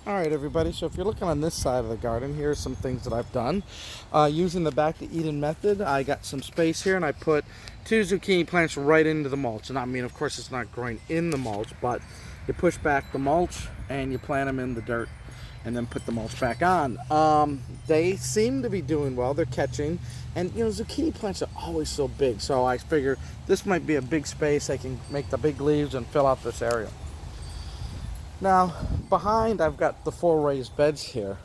Alright everybody, so if you're looking on this side of the garden, here are some things that I've done. Using the back to Eden method, I got some space here and I put 2 zucchini plants right into the mulch. And I mean, of course it's not growing in the mulch, but you push back the mulch and you plant them in the dirt and then put the mulch back on. They seem to be doing well, they're catching. And you know, zucchini plants are always so big, so I figure this might be a big space. I can make the big leaves and fill out this area. Now, behind I've got the 4 raised beds here.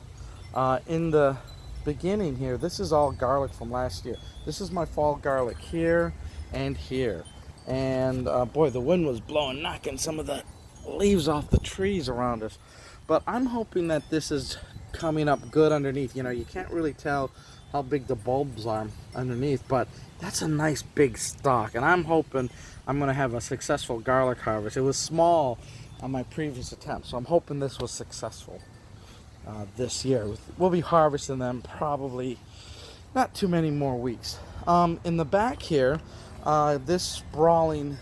In the beginning here, this is all garlic from last year. This is my fall garlic here and here. And boy, the wind was blowing, knocking some of the leaves off the trees around us. But I'm hoping that this is coming up good underneath. You know, you can't really tell how big the bulbs are underneath, but that's a nice big stalk. And I'm hoping I'm going to have a successful garlic harvest. It was small on my previous attempt, so I'm hoping this was successful this year. We'll be harvesting them probably not too many more weeks. In the back here, this sprawling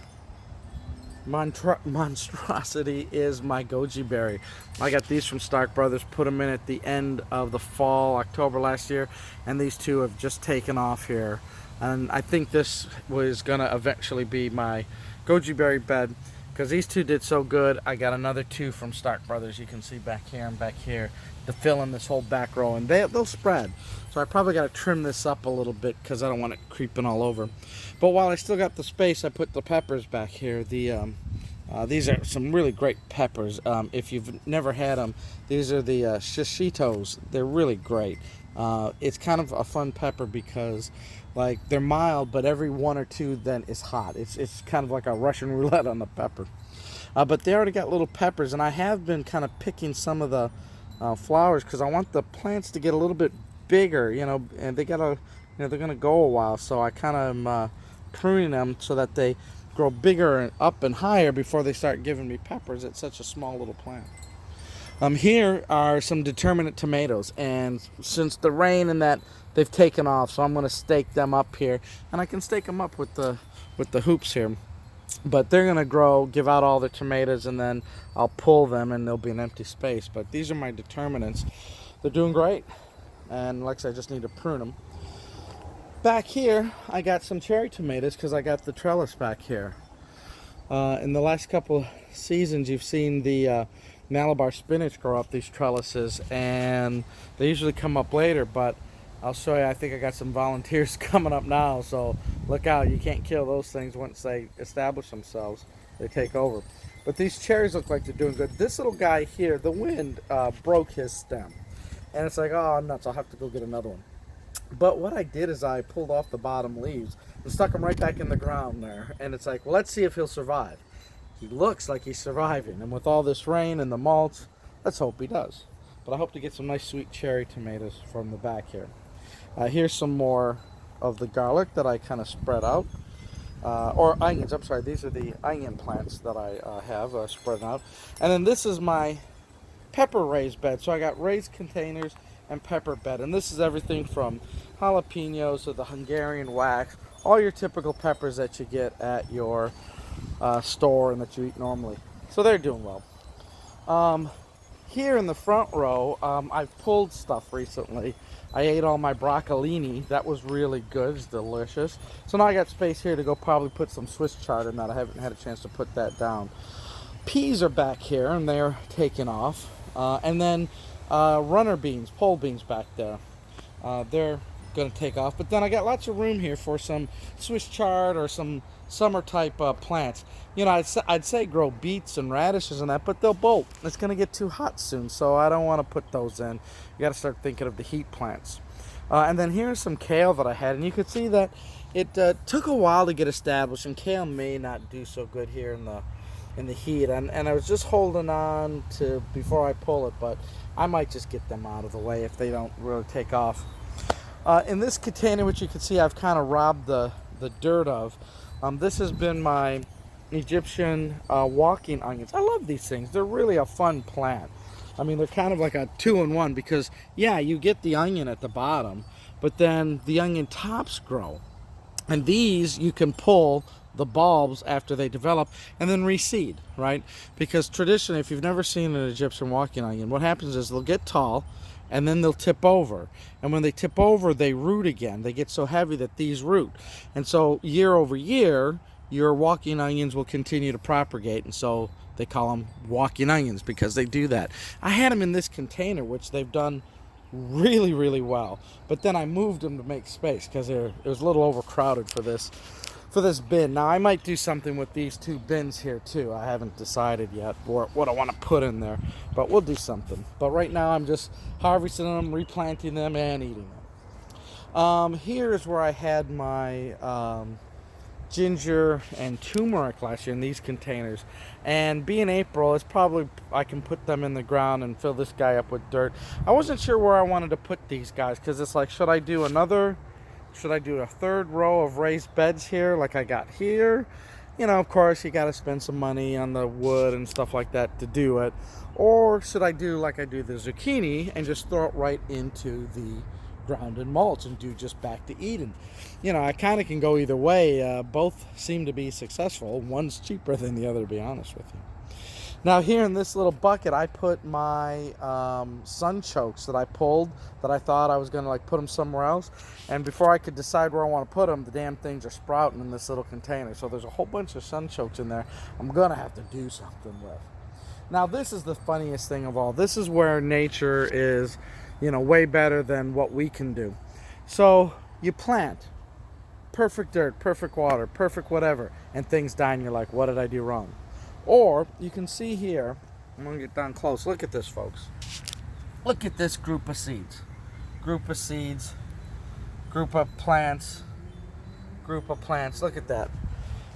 monstrosity is my goji berry. I got these from Stark Brothers, put them in at the end of the fall, October last year, and these two have just taken off here. And I think this was gonna eventually be my goji berry bed, because these two did so good. I got another 2 from Stark Brothers, you can see back here and back here, to fill in this whole back row, and they'll spread. So I probably got to trim this up a little bit because I don't want it creeping all over. But while I still got the space, I put the peppers back here. These are some really great peppers. If you've never had them, these are the shishitos. They're really great. It's kind of a fun pepper because like they're mild, but every 1 or 2 then is hot. It's kind of like a Russian roulette on the pepper. But they already got little peppers, and I have been kind of picking some of the flowers because I want the plants to get a little bit bigger, you know, and they gotta, you know, they're gonna go a while. So I kind of am pruning them so that they grow bigger and up and higher before they start giving me peppers. It's such a small little plant. Here are some determinate tomatoes, and since the rain and that, they've taken off, so I'm going to stake them up here, and I can stake them up with the hoops here. But they're going to grow, give out all the tomatoes, and then I'll pull them and there'll be an empty space. But these are my determinants. They're doing great, and like I said, I just need to prune them. Back here, I got some cherry tomatoes because I got the trellis back here. In the last couple seasons, you've seen the Malabar spinach grow up these trellises, and they usually come up later, but I'll show you. I think I got some volunteers coming up now, so look out. You can't kill those things once they establish themselves. They take over. But these cherries look like they're doing good. This little guy here, the wind broke his stem, and it's like, oh nuts, I'll have to go get another one. But what I did is I pulled off the bottom leaves and stuck them right back in the ground there, and it's like, well, let's see if he'll survive. He looks like he's surviving, and with all this rain and the mulch, let's hope he does. But I hope to get some nice sweet cherry tomatoes from the back here. Here's some more of the garlic that I kind of spread out. Or onions, I'm sorry, these are the onion plants that I have spread out. And then this is my pepper raised bed. So I got raised containers and pepper bed. And this is everything from jalapenos to the Hungarian wax, all your typical peppers that you get at your store and that you eat normally. So they're doing well. Here in the front row, I've pulled stuff recently. I ate all my broccolini. That was really good. It's delicious. So now I got space here to go probably put some Swiss chard in that. I haven't had a chance to put that down. Peas are back here, and they're taking off. And then runner beans, pole beans back there. They're going to take off. But then I got lots of room here for some Swiss chard or some summer type plants. You know, I'd say grow beets and radishes and that, but they'll bolt. It's going to get too hot soon, so I don't want to put those in. You got to start thinking of the heat plants. And then here's some kale that I had, and you could see that it took a while to get established, and kale may not do so good here in the heat. And I was just holding on to before I pull it, but I might just get them out of the way if they don't really take off. In this container, which you can see I've kind of robbed the dirt of, this has been my Egyptian walking onions. I love these things. They're really a fun plant. I mean, they're kind of like a 2-in-1 because, yeah, you get the onion at the bottom, but then the onion tops grow. And these you can pull the bulbs after they develop and then reseed, right? Because traditionally, if you've never seen an Egyptian walking onion, what happens is they'll get tall and then they'll tip over. And when they tip over, they root again. They get so heavy that these root. And so year over year, your walking onions will continue to propagate. And so they call them walking onions because they do that. I had them in this container, which they've done really, really well. But then I moved them to make space because it was a little overcrowded for this bin. Now I might do something with these two bins here too. I haven't decided yet what I want to put in there, but we'll do something. But right now I'm just harvesting them, replanting them, and eating them. Here's where I had my ginger and turmeric last year in these containers, and being April, it's probably I can put them in the ground and fill this guy up with dirt. I wasn't sure where I wanted to put these guys because it's like, should I do a third row of raised beds here like I got here? You know, of course, you got to spend some money on the wood and stuff like that to do it. Or should I do like I do the zucchini and just throw it right into the ground and mulch and do just back to Eden? You know, I kind of can go either way. Both seem to be successful. One's cheaper than the other, to be honest with you. Now here in this little bucket, I put my Sunchokes that I pulled that I thought I was going to like put them somewhere else. And before I could decide where I want to put them, the damn things are sprouting in this little container. So there's a whole bunch of Sunchokes in there I'm going to have to do something with. Now this is the funniest thing of all. This is where nature is, you know, way better than what we can do. So you plant. Perfect dirt, perfect water, perfect whatever. And things die and you're like, what did I do wrong? Or you can see here, I'm going to get down close. Look at this, folks. Look at this group of seeds. Group of seeds, group of plants, group of plants. Look at that.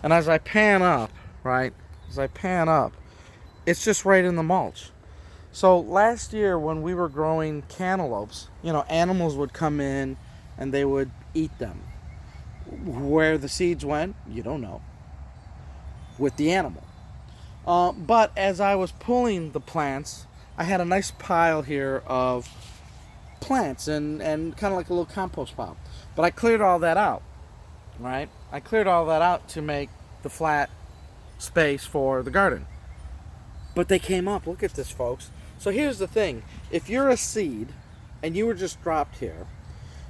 And as I pan up, right, it's just right in the mulch. So last year when we were growing cantaloupes, you know, animals would come in and they would eat them. Where the seeds went, you don't know. With the animal. But as I was pulling the plants, I had a nice pile here of plants and kind of like a little compost pile. But I cleared all that out, right? I cleared all that out to make the flat space for the garden. But they came up. Look at this, folks. So here's the thing. If you're a seed and you were just dropped here,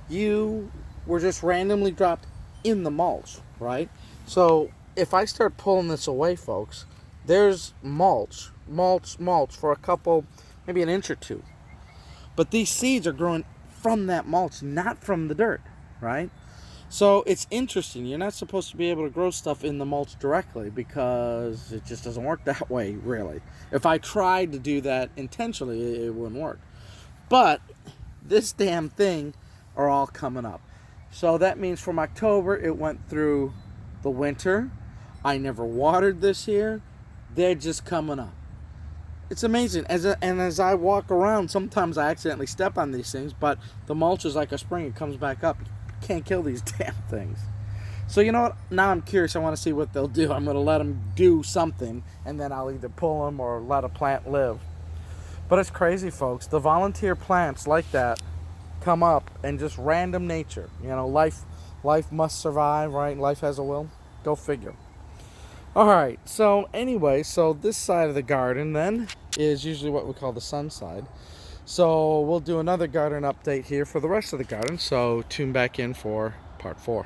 you were just randomly dropped in the mulch, right? So if I start pulling this away, folks, there's mulch for a couple, maybe an inch or two. But these seeds are growing from that mulch, not from the dirt, right? So it's interesting. You're not supposed to be able to grow stuff in the mulch directly because it just doesn't work that way, really. If I tried to do that intentionally, it wouldn't work. But this damn thing are all coming up. So that means from October, it went through the winter. I never watered this year. They're just coming up. It's amazing. As I walk around, sometimes I accidentally step on these things, but the mulch is like a spring. It comes back up. You can't kill these damn things. So you know what? Now I'm curious. I want to see what they'll do. I'm going to let them do something, and then I'll either pull them or let a plant live. But it's crazy, folks. The volunteer plants like that come up and just random nature. You know, life must survive, right? Life has a will. Go figure. All right, so anyway, so this side of the garden then is usually what we call the sun side. So we'll do another garden update here for the rest of the garden, so tune back in for part 4.